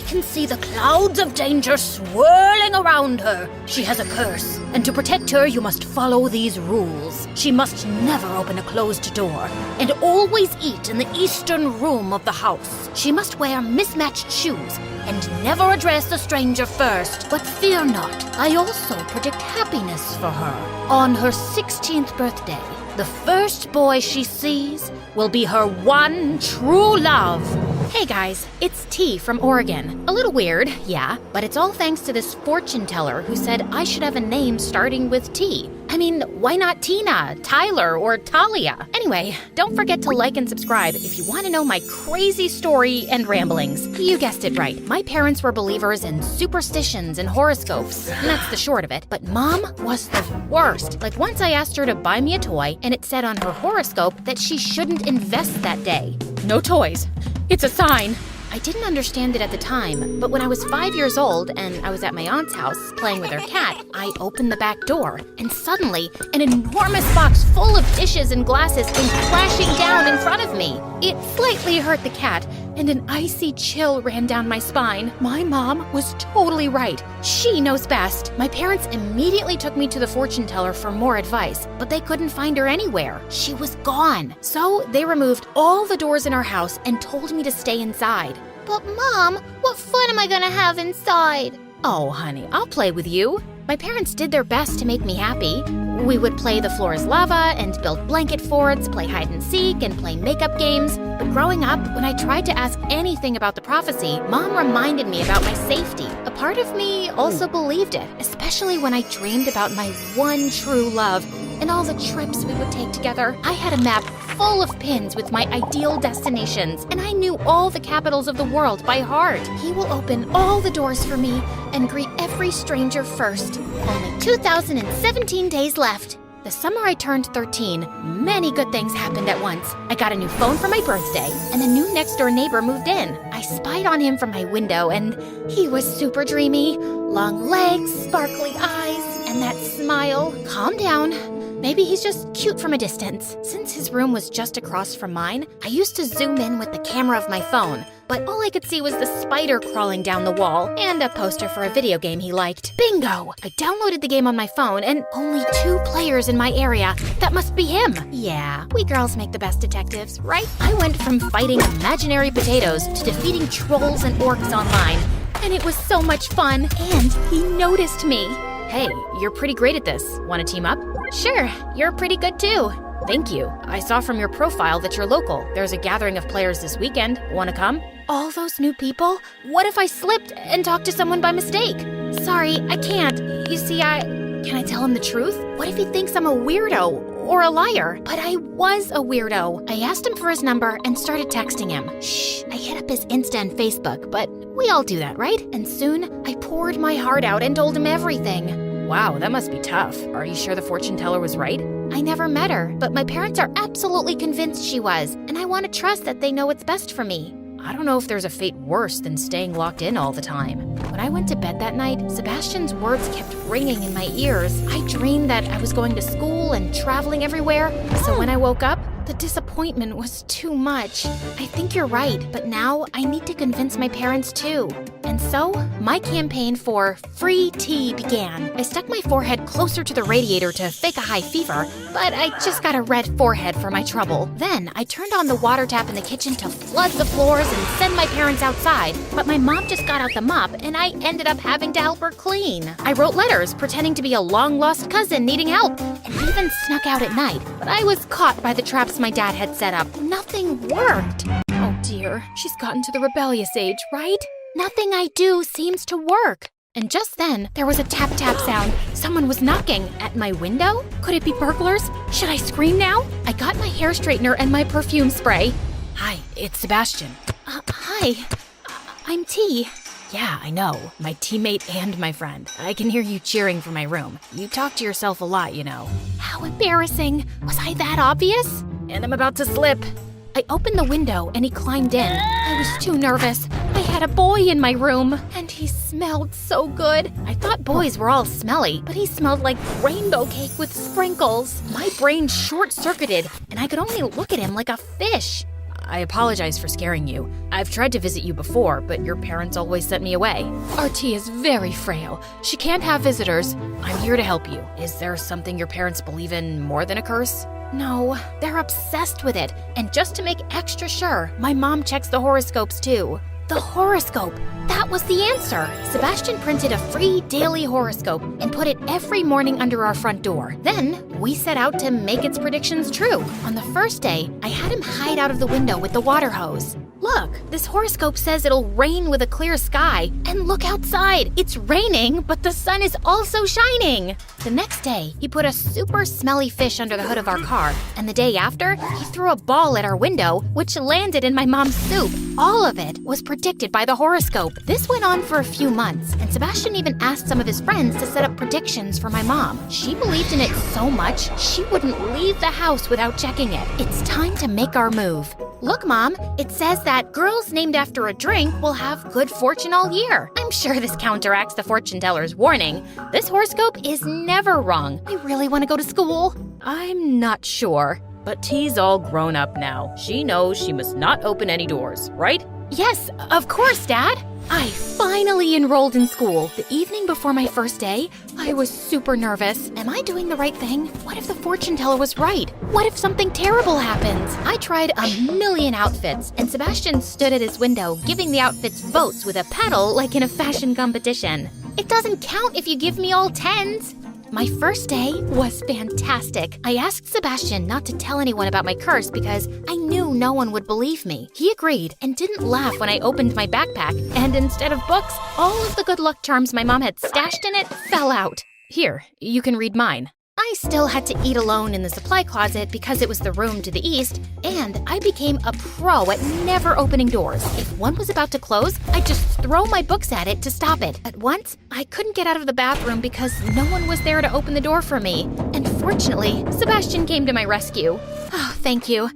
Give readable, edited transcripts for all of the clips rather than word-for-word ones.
can see the clouds of danger swirling around her. She has a curse, and to protect her, you must follow these rules. She must never open a closed door, and always eat in the eastern room of the house. She must wear mismatched shoes, and never address a stranger first. But fear not, I also predict happiness for her. On her 16th birthday, the first boy she sees will be her one true love. Hey guys, it's T from Oregon. A little weird, yeah, but it's all thanks to this fortune teller who said I should have a name starting with T. I mean, why not Tina, Tyler, or Talia? Anyway, don't forget to like and subscribe if you want to know my crazy story and ramblings. You guessed it right. My parents were believers in superstitions and horoscopes, and that's the short of it. But Mom was the worst. Like once I asked her to buy me a toy, and it said on her horoscope that she shouldn't invest that day. No toys. It's a sign. I didn't understand it at the time, but when I was 5 years old and I was at my aunt's house playing with her cat, I opened the back door, and suddenly an enormous box full of dishes and glasses came crashing down in front of me. It slightly hurt the cat, and an icy chill ran down my spine. My mom was totally right. She knows best. My parents immediately took me to the fortune teller for more advice, but they couldn't find her anywhere. She was gone. So they removed all the doors in our house and told me to stay inside. But Mom, what fun am I gonna have inside? Oh, honey, I'll play with you. My parents did their best to make me happy. We would play The Floor is Lava and build blanket forts, play hide and seek, and play makeup games. But growing up, when I tried to ask anything about the prophecy, Mom reminded me about my safety. A part of me also believed it, especially when I dreamed about my one true love and all the trips we would take together. I had a map full of pins with my ideal destinations, and I knew all the capitals of the world by heart. He will open all the doors for me and greet every stranger first. Only 2,017 days left. The summer I turned 13, many good things happened at once. I got a new phone for my birthday, and a new next-door neighbor moved in. I spied on him from my window, and he was super dreamy. Long legs, sparkly eyes, and that smile. Calm down. Maybe he's just cute from a distance. Since his room was just across from mine, I used to zoom in with the camera of my phone, but all I could see was the spider crawling down the wall and a poster for a video game he liked. Bingo! I downloaded the game on my phone and only 2 players in my area. That must be him. Yeah, we girls make the best detectives, right? I went from fighting imaginary potatoes to defeating trolls and orcs online, and it was so much fun, and he noticed me. Hey, you're pretty great at this. Want to team up? Sure, you're pretty good too. Thank you. I saw from your profile that you're local. There's a gathering of players this weekend. Want to come? All those new people? What if I slipped and talked to someone by mistake? Sorry, I can't. You see, Can I tell him the truth? What if he thinks I'm a weirdo or a liar? But I was a weirdo. I asked him for his number and started texting him. Shh, I hit up his Insta and Facebook, but we all do that, right? And soon, I poured my heart out and told him everything. Wow, that must be tough. Are you sure the fortune teller was right? I never met her, but my parents are absolutely convinced she was, and I want to trust that they know what's best for me. I don't know if there's a fate worse than staying locked in all the time. When I went to bed that night, Sebastian's words kept ringing in my ears. I dreamed that I was going to school and traveling everywhere, so when I woke up, the disappointment was too much. I think you're right, but now I need to convince my parents too. And so, my campaign for free tea began. I stuck my forehead closer to the radiator to fake a high fever, but I just got a red forehead for my trouble. Then, I turned on the water tap in the kitchen to flood the floors and send my parents outside. But my mom just got out the mop, and I ended up having to help her clean. I wrote letters pretending to be a long-lost cousin needing help, and even snuck out at night. But I was caught by the traps my dad had set up. Nothing worked. Oh dear, she's gotten to the rebellious age, right? Nothing I do seems to work. And just then, there was a tap-tap sound. Someone was knocking at my window? Could it be burglars? Should I scream now? I got my hair straightener and my perfume spray. Hi, it's Sebastian. Hi. I'm T. Yeah, I know. My teammate and my friend. I can hear you cheering from my room. You talk to yourself a lot, you know. How embarrassing. Was I that obvious? And I'm about to slip. I opened the window and he climbed in. I was too nervous. I had a boy in my room, and he smelled so good. I thought boys were all smelly, but he smelled like rainbow cake with sprinkles. My brain short-circuited, and I could only look at him like a fish. I apologize for scaring you. I've tried to visit you before, but your parents always sent me away. Our T is very frail. She can't have visitors. I'm here to help you. Is there something your parents believe in more than a curse? No, they're obsessed with it. And just to make extra sure, my mom checks the horoscopes too. The horoscope! That was the answer! Sebastian printed a free daily horoscope and put it every morning under our front door. Then, we set out to make its predictions true. On the first day, I had him hide out of the window with the water hose. Look, this horoscope says it'll rain with a clear sky. And look outside! It's raining, but the sun is also shining! The next day, he put a super smelly fish under the hood of our car. And the day after, he threw a ball at our window, which landed in my mom's soup. All of it was predicted by the horoscope. This went on for a few months, and Sebastian even asked some of his friends to set up predictions for my mom. She believed in it so much, she wouldn't leave the house without checking it. It's time to make our move. Look, Mom, it says that girls named after a drink will have good fortune all year. I'm sure this counteracts the fortune teller's warning. This horoscope is never wrong. I really want to go to school. I'm not sure. But T's all grown up now. She knows she must not open any doors, right? Yes, of course, Dad. I finally enrolled in school. The evening before my first day, I was super nervous. Am I doing the right thing? What if the fortune teller was right? What if something terrible happens? I tried a million outfits, and Sebastian stood at his window giving the outfits votes with a pedal like in a fashion competition. It doesn't count if you give me all 10s. My first day was fantastic. I asked Sebastian not to tell anyone about my curse because I knew no one would believe me. He agreed and didn't laugh when I opened my backpack, and instead of books, all of the good luck charms my mom had stashed in it fell out. Here, you can read mine. I still had to eat alone in the supply closet because it was the room to the east, and I became a pro at never opening doors. If one was about to close, I'd just throw my books at it to stop it. At once, I couldn't get out of the bathroom because no one was there to open the door for me. And fortunately, Sebastian came to my rescue. Oh, thank you.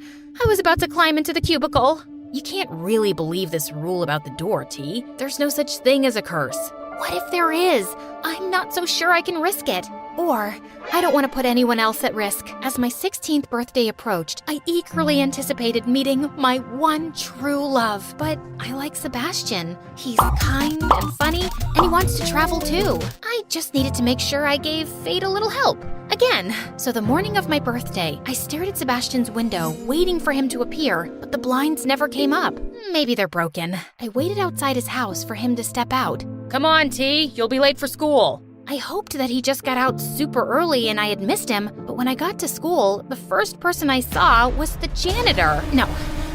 I was about to climb into the cubicle. You can't really believe this rule about the door, T. There's no such thing as a curse. What if there is? I'm not so sure I can risk it. Or, I don't want to put anyone else at risk. As my 16th birthday approached, I eagerly anticipated meeting my one true love. But I like Sebastian. He's kind and funny, and he wants to travel too. I just needed to make sure I gave fate a little help. Again. So the morning of my birthday, I stared at Sebastian's window, waiting for him to appear, but the blinds never came up. Maybe they're broken. I waited outside his house for him to step out. Come on, T. You'll be late for school. I hoped that he just got out super early and I had missed him, but when I got to school, the first person I saw was the janitor. No,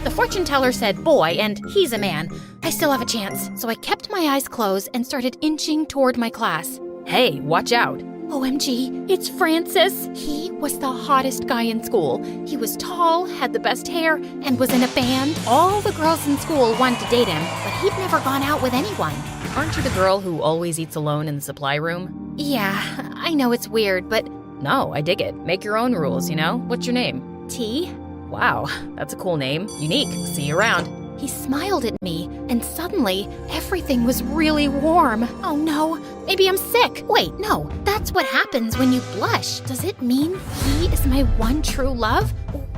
the fortune teller said boy, and he's a man. I still have a chance, so I kept my eyes closed and started inching toward my class. Hey, watch out. OMG, it's Francis. He was the hottest guy in school. He was tall, had the best hair, and was in a band. All the girls in school wanted to date him, but he'd never gone out with anyone. Aren't you the girl who always eats alone in the supply room? Yeah, I know it's weird, but... No, I dig it. Make your own rules, you know? What's your name? T. Wow, that's a cool name. Unique. See you around. He smiled at me, and suddenly, everything was really warm. Oh no, maybe I'm sick. Wait, no, that's what happens when you blush. Does it mean he is my one true love?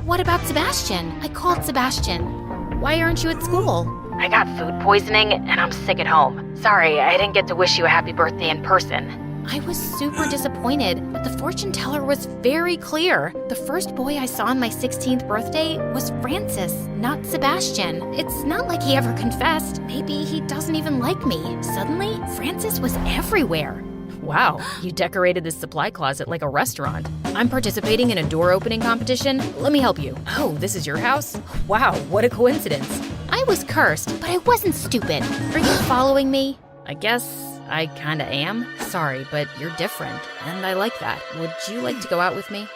What about Sebastian? I called Sebastian. Why aren't you at school? I got food poisoning, and I'm sick at home. Sorry, I didn't get to wish you a happy birthday in person. I was super disappointed, but the fortune teller was very clear. The first boy I saw on my 16th birthday was Francis, not Sebastian. It's not like he ever confessed. Maybe he doesn't even like me. Suddenly, Francis was everywhere. Wow, you decorated this supply closet like a restaurant. I'm participating in a door opening competition. Let me help you. Oh, this is your house? Wow, what a coincidence. I was cursed, but I wasn't stupid. Are you following me? I guess I kinda am. Sorry, but you're different, and I like that. Would you like to go out with me?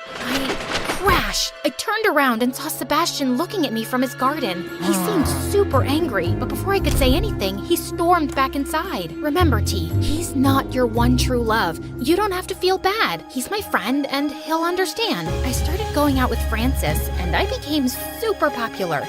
Crash! I turned around and saw Sebastian looking at me from his garden. He seemed super angry, but before I could say anything, he stormed back inside. Remember, T, he's not your one true love. You don't have to feel bad. He's my friend, and he'll understand. I started going out with Francis, and I became super popular.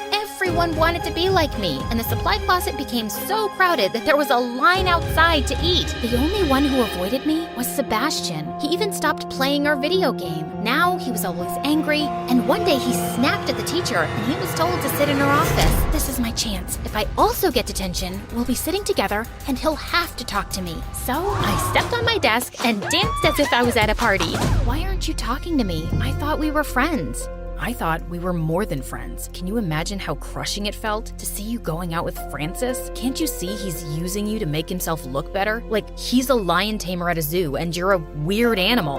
Everyone wanted to be like me, and the supply closet became so crowded that there was a line outside to eat. The only one who avoided me was Sebastian. He even stopped playing our video game. Now he was always angry, and one day he snapped at the teacher, and he was told to sit in her office. This is my chance. If I also get detention, we'll be sitting together, and he'll have to talk to me. So I stepped on my desk and danced as if I was at a party. Why aren't you talking to me? I thought we were friends. I thought we were more than friends. Can you imagine how crushing it felt to see you going out with Francis? Can't you see he's using you to make himself look better? Like he's a lion tamer at a zoo and you're a weird animal.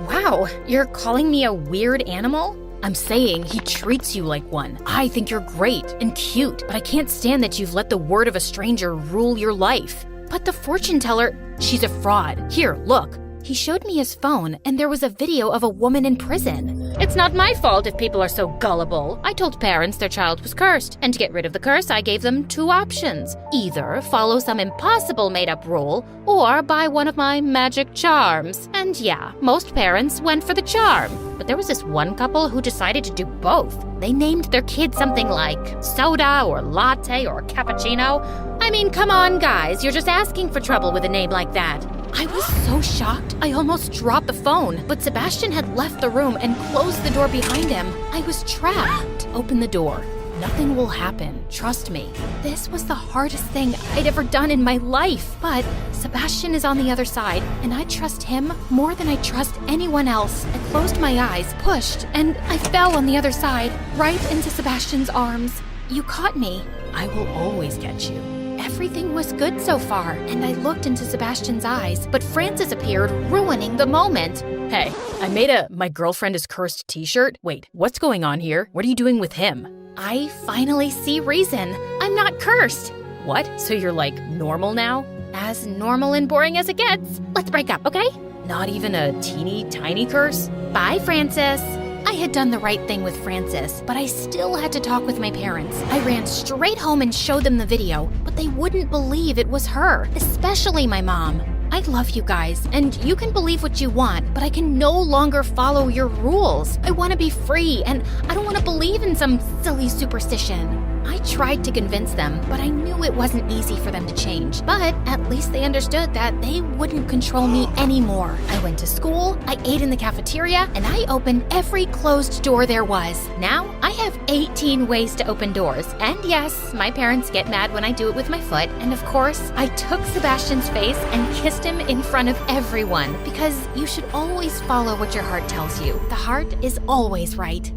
Wow, you're calling me a weird animal? I'm saying he treats you like one. I think you're great and cute, but I can't stand that you've let the word of a stranger rule your life. But the fortune teller, she's a fraud. Here, look. He showed me his phone, and there was a video of a woman in prison. It's not my fault if people are so gullible. I told parents their child was cursed, and to get rid of the curse, I gave them 2 options. Either follow some impossible made-up rule, or buy one of my magic charms. And yeah, most parents went for the charm. But there was this one couple who decided to do both. They named their kid something like soda or latte or cappuccino. I mean, come on, guys, you're just asking for trouble with a name like that. I was so shocked, I almost dropped the phone, but Sebastian had left the room and closed the door behind him. I was trapped. Open the door. Nothing will happen. Trust me. This was the hardest thing I'd ever done in my life. But Sebastian is on the other side, and I trust him more than I trust anyone else. I closed my eyes, pushed, and I fell on the other side, right into Sebastian's arms. You caught me. I will always catch you. Everything was good so far, and I looked into Sebastian's eyes, but Francis appeared, ruining the moment. Hey, I made a "My Girlfriend is Cursed" t-shirt. Wait, what's going on here? What are you doing with him? I finally see reason. I'm not cursed. What? So you're like normal now? As normal and boring as it gets. Let's break up, okay? Not even a teeny tiny curse? Bye, Francis. I had done the right thing with Francis, but I still had to talk with my parents. I ran straight home and showed them the video, but they wouldn't believe it was her, especially my mom. I love you guys, and you can believe what you want, but I can no longer follow your rules. I want to be free, and I don't want to believe in some silly superstition. I tried to convince them, but I knew it wasn't easy for them to change. But at least they understood that they wouldn't control me anymore. I went to school, I ate in the cafeteria, and I opened every closed door there was. Now, I have 18 ways to open doors. And yes, my parents get mad when I do it with my foot. And of course, I took Sebastian's face and kissed him in front of everyone. Because you should always follow what your heart tells you. The heart is always right.